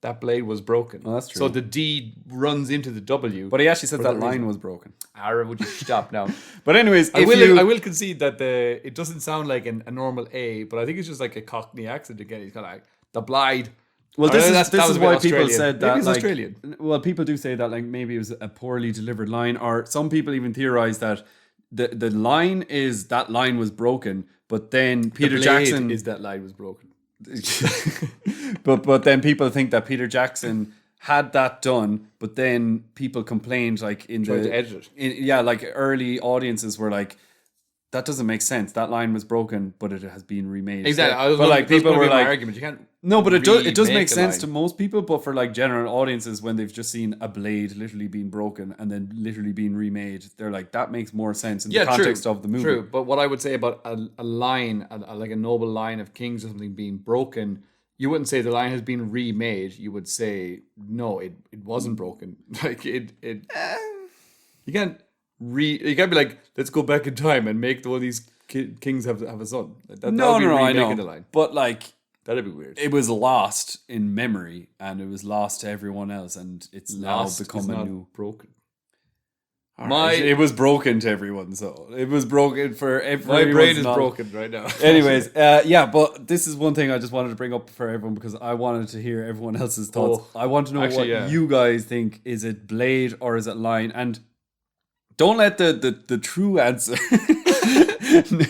That blade was broken. Oh, that's true. So the D runs into the W. But he actually said that line was broken. Ara, would you stop now? But anyways, I will concede that it doesn't sound like a normal A, but I think it's just like a Cockney accent again. He's kind of like the blade. Well, this is why people said that. Maybe it's Australian. Well, people do say that like maybe it was a poorly delivered line, or some people even theorize that the line is that line was broken, but then Peter Jackson is that line was broken. but then people think that Peter Jackson had that done, but then people complained like in Tried to edit it. Like early audiences were like, that doesn't make sense. That line was broken, but it has been remade. Exactly. But like people were like, argument. You can't. No, but it does make sense to most people. But for like general audiences, when they've just seen a blade literally being broken and then literally being remade, they're like, that makes more sense in the context of the movie. True, but what I would say about a line, like a noble line of kings or something being broken, you wouldn't say the line has been remade. You would say no, it wasn't broken. Like it. You can't be like, let's go back in time and make one of these kings have a son. I know. The line. But like, that'd be weird. It was lost in memory, and it was lost to everyone else, and it's now become a new broken. It was broken to everyone, so it was broken for everyone. My brain is broken right now. Anyways, but this is one thing I just wanted to bring up for everyone because I wanted to hear everyone else's thoughts. I want to know what you guys think. Is it blade or is it line? And don't let the true answer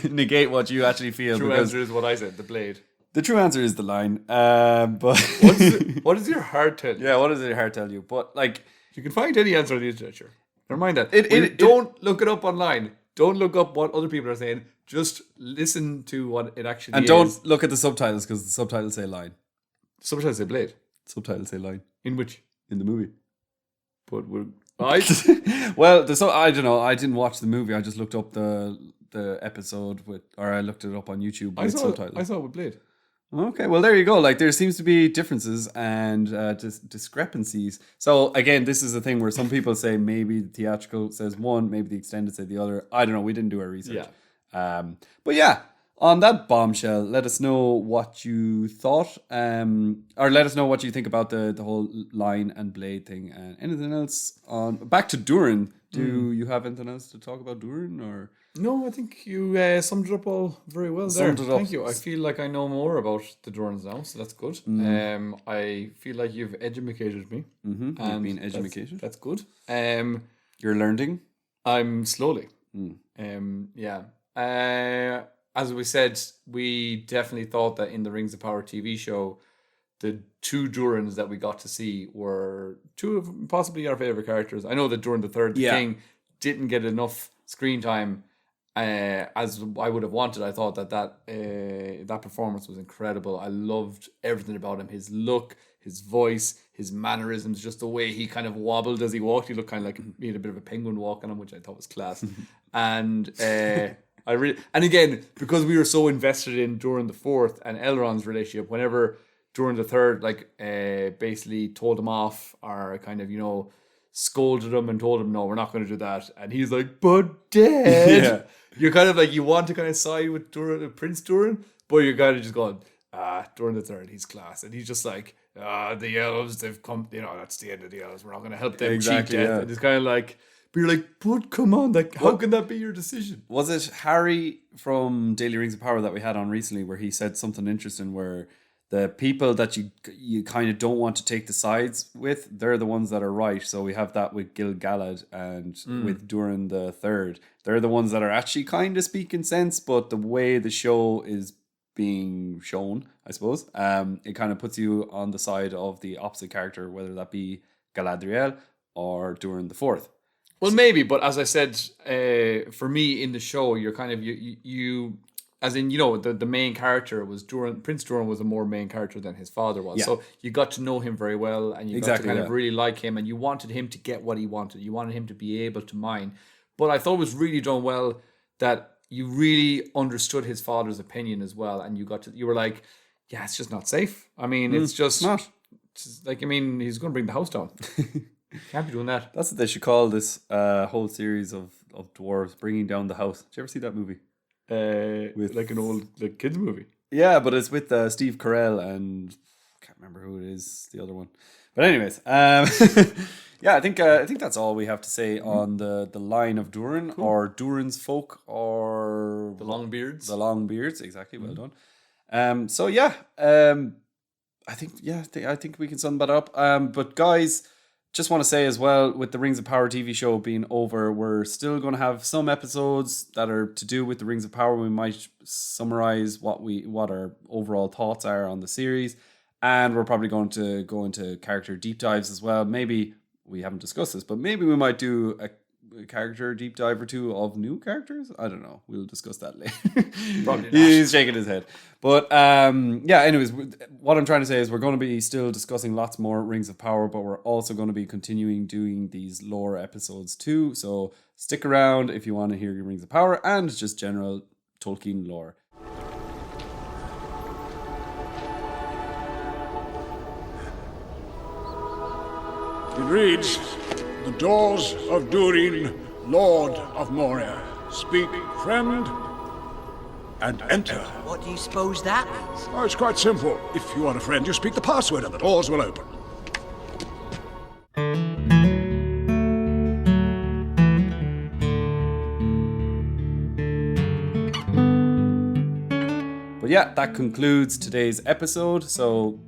negate what you actually feel. True answer is what I said, the blade. The true answer is the line. But what does your heart tell you? Yeah, what does your heart tell you? But like, you can find any answer on the internet, sure. Never mind that. Don't look it up online. Don't look up what other people are saying. Just listen to what it actually is. And don't look at the subtitles because the subtitles say line. Subtitles say blade. Subtitles say line. In which? In the movie. But well, I don't know. I didn't watch the movie. I just looked up the episode I looked it up on YouTube with subtitles. I saw it with blade. Okay, well there you go. Like there seems to be differences and discrepancies. So again, this is a thing where some people say maybe the theatrical says one, maybe the extended say the other. I don't know. We didn't do our research. Yeah. But yeah, on that bombshell, let us know what you thought, or let us know what you think about the whole line and blade thing. And anything else on back to Durin? Do you have anything else to talk about Durin or? No, I think you summed it up all very well there. Thank you. I feel like I know more about the Durins now, so that's good. I feel like you've educated me. Mm-hmm. You've been educated. That's good. You're learning? I'm slowly. As we said, we definitely thought that in the Rings of Power TV show, the two Durins that we got to see were two of possibly our favourite characters. I know that Durin III, the King, didn't get enough screen time as I would have wanted. I thought that performance was incredible. I loved everything about him. His look, his voice, his mannerisms, just the way he kind of wobbled as he walked. He looked kind of like he had a bit of a penguin walk on him, which I thought was class. And again, because we were so invested in Durin IV and Elrond's relationship, whenever Durin III basically told him off or kind of, scolded him and told him, no, we're not going to do that. And he's like, but Dad, you're kind of like, you want to kind of side with Prince Durin, but you're kind of just going, Durin III, he's class. And he's just like, the elves, they've come, that's the end of the elves. We're not going to help them cheat death. Yeah. And it's kind of like, but you're like, but come on, like, how can that be your decision? Was it Harry from Daily Rings of Power that we had on recently where he said something interesting where the people that you kind of don't want to take the sides with, they're the ones that are right. So we have that with Gil-galad and with Durin III. They're the ones that are actually kind of speaking sense, but the way the show is being shown, I suppose, it kind of puts you on the side of the opposite character, whether that be Galadriel or Durin the Fourth. Well, maybe, but as I said, for me in the show, you're kind of you as in, the main character was Durin. Prince Durin was a more main character than his father was. Yeah. So you got to know him very well, and you got to kind of really like him, and you wanted him to get what he wanted. You wanted him to be able to mine. But I thought it was really done well that you really understood his father's opinion as well, and you were like, yeah, it's just not safe. I mean, it's just not. Like, I mean, he's going to bring the house down. Can't be doing that. That's what they should call this whole series of dwarves bringing down the house. Did you ever see that movie? With like an old kids movie. Yeah, but it's with Steve Carell and I can't remember who it is, the other one. But anyways, yeah, I think that's all we have to say on the line of Durin or Durin's folk or the long beards. The long beards, exactly. Well done. So yeah, I think we can sum that up. But guys, just want to say as well, with the Rings of Power TV show being over, we're still going to have some episodes that are to do with the Rings of Power. We might summarize what our overall thoughts are on the series, and we're probably going to go into character deep dives as well. Maybe we haven't discussed this, but maybe we might do a character deep dive or two of new characters. I don't know. We'll discuss that later. Probably not. He's shaking his head. But yeah, anyways, what I'm trying to say is we're going to be still discussing lots more Rings of Power, but we're also going to be continuing doing these lore episodes too. So stick around if you want to hear your Rings of Power and just general Tolkien lore. It reads, "The doors of Durin, Lord of Moria, speak, friend, and enter." What do you suppose that means? Oh, it's quite simple. If you are a friend, you speak the password and the doors will open. But yeah, that concludes today's episode. So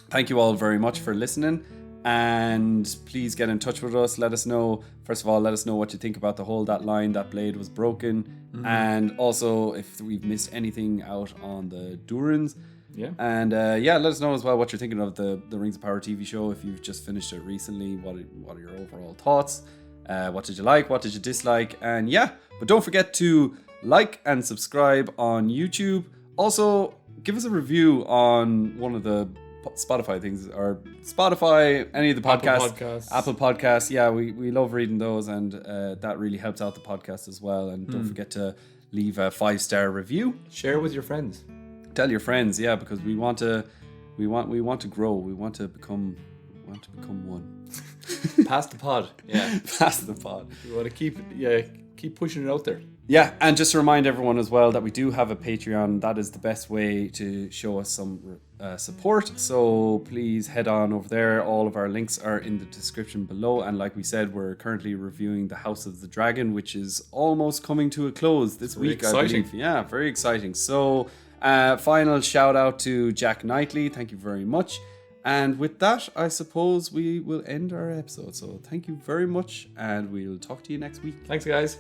thank you all very much for listening. And please get in touch with us. Let us know, first of all, let us know what you think about the whole that line, that blade was broken. And also if we've missed anything out on the Durins. Yeah. And yeah, let us know as well what you're thinking of the Rings of Power TV show. If you've just finished it recently, what are your overall thoughts? What did you like? What did you dislike? And yeah, but don't forget to like and subscribe on YouTube. Also, give us a review on one of the Spotify things, or Spotify, any of the podcasts, Apple Podcasts. Yeah, we love reading those, and that really helps out the podcast as well. And don't forget to leave a 5-star review. Share with your friends. Tell your friends, yeah, because we want to grow. We want to become one. Pass the pod. Yeah. Pass the pod. We want to keep pushing it out there. Yeah, and just to remind everyone as well that we do have a Patreon. That is the best way to show us some support. So please head on over there. All of our links are in the description below. And like we said, we're currently reviewing The House of the Dragon, which is almost coming to a close this week, exciting. I believe. Yeah, very exciting. So final shout out to Jack Knightley. Thank you very much. And with that, I suppose we will end our episode. So thank you very much, and we'll talk to you next week. Thanks, guys.